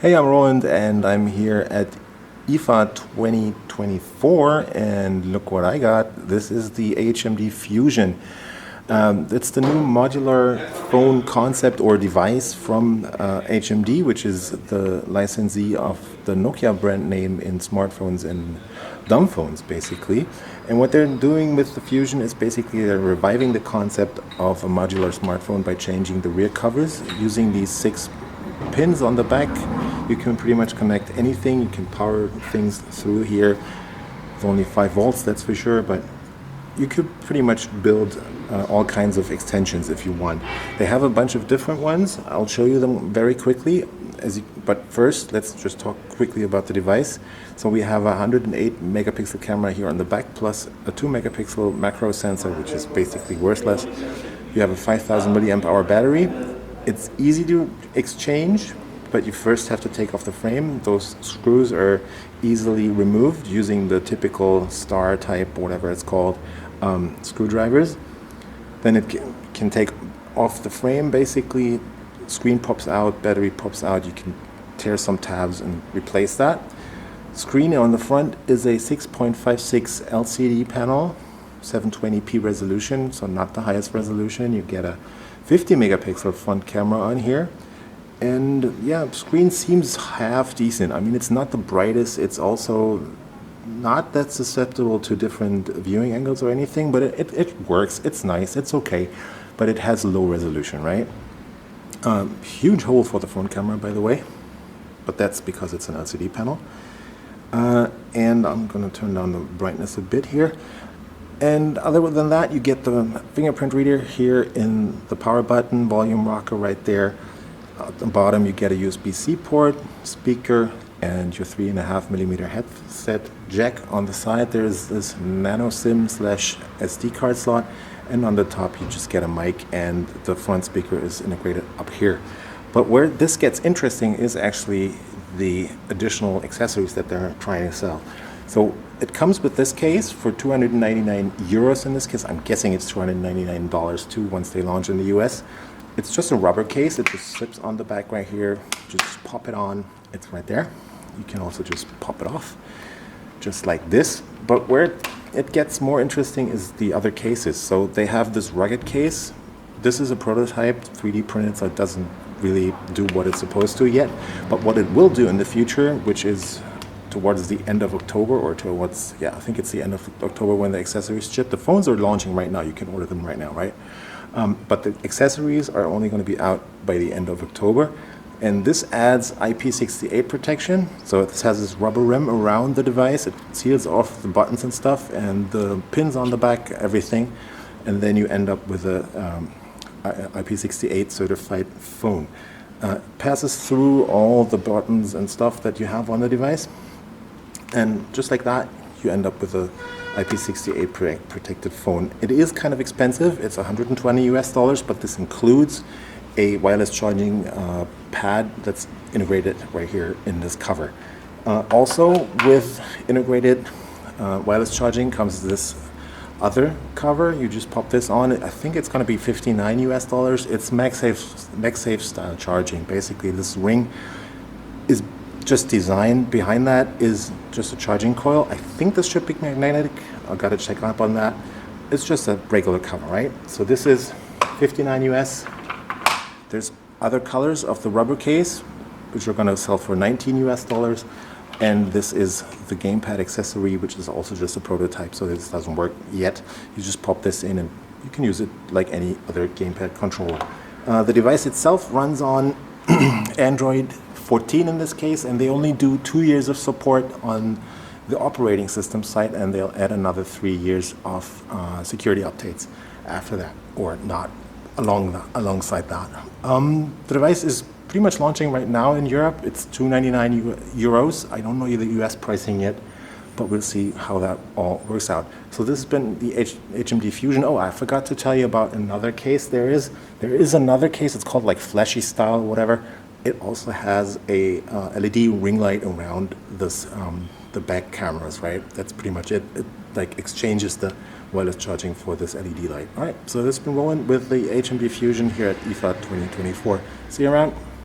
Hey, I'm Roland and I'm here at IFA 2024 and look what I got. This is the HMD Fusion. It's the new modular phone concept or device from HMD, which is the licensee of the Nokia brand name in smartphones and dumb phones, basically. And what they're doing with the Fusion is basically they're reviving the concept of a modular smartphone by changing the rear covers using these 6 pins on the back. You can pretty much connect anything. You can power things through here. It's only 5 volts, that's for sure, but you could pretty much build all kinds of extensions if you want. They have a bunch of different ones. I'll show you them very quickly. But first, let's just talk quickly about the device. So we have a 108 megapixel camera here on the back, plus a 2 megapixel macro sensor, which is basically worthless. You have a 5000 milliamp hour battery. It's easy to exchange, but you first have to take off the frame. Those screws are easily removed using the typical star type, whatever it's called, screwdrivers. Then it can take off the frame, basically. Screen pops out, battery pops out. You can tear some tabs and replace that. Screen on the front is a 6.56 LCD panel, 720p resolution, so not the highest resolution. You get a 50 megapixel front camera on here. And yeah, screen seems half decent. I mean, it's not the brightest. It's also not that susceptible to different viewing angles or anything, but it works. It's nice. It's okay. But it has low resolution, right? Huge hole for the front camera, by the way. But that's because it's an LCD panel. And I'm going to turn down the brightness a bit here. And other than that, you get the fingerprint reader here in the power button, volume rocker right there. At the bottom, you get a USB-C port, speaker, and your 3.5 millimeter headset jack. On the side, there's this nano SIM / SD card slot. And on the top, you just get a mic, and the front speaker is integrated up here. But where this gets interesting is actually the additional accessories that they're trying to sell. So it comes with this case for 299 euros in this case. I'm guessing it's $299 too once they launch in the US. It's just a rubber case. It just slips on the back right here. Just pop it on. It's right there. You can also just pop it off, just like this. But where it gets more interesting is the other cases. So they have this rugged case. This is a prototype, 3D printed, so it doesn't really do what it's supposed to yet. But what it will do in the future, which is towards the end of October, or towards, yeah, I think it's the end of October when the accessories ship. The phones are launching right now. You can order them right now, right? But the accessories are only going to be out by the end of October. And this adds IP68 protection. So this has this rubber rim around the device. It seals off the buttons and stuff, and the pins on the back, everything. And then you end up with a IP68 certified phone. Passes through all the buttons and stuff that you have on the device. And just like that, you end up with a IP68 protected phone. It is kind of expensive. It's $120 but this includes a wireless charging pad that's integrated right here in this cover. Also with integrated wireless charging comes this other cover. You just pop this on. I think it's going to be $59. It's MagSafe style charging. Basically, this ring is just designed. Behind that is just a charging coil. I think this should be magnetic. I've got to check up on that. It's just a regular cover, right? So this is $59. There's other colors of the rubber case, which are going to sell for $19. And this is the gamepad accessory, which is also just a prototype, so this doesn't work yet. You just pop this in and you can use it like any other gamepad controller. The device itself runs on Android 14 in this case, and they only do 2 years of support on the operating system side, and they'll add another 3 years of security updates after that, or not alongside that. The device is pretty much launching right now in Europe. It's 299 euros. I don't know the US pricing yet, but we'll see how that all works out. So this has been the HMD Fusion. Oh, I forgot to tell you about another case. There is another case. It's called like flashy style, whatever. It also has a LED ring light around this the back cameras, right? That's pretty much it. It like exchanges the wireless charging for this LED light. All right, so this has been rolling with the HMD Fusion here at IFA 2024. See you around.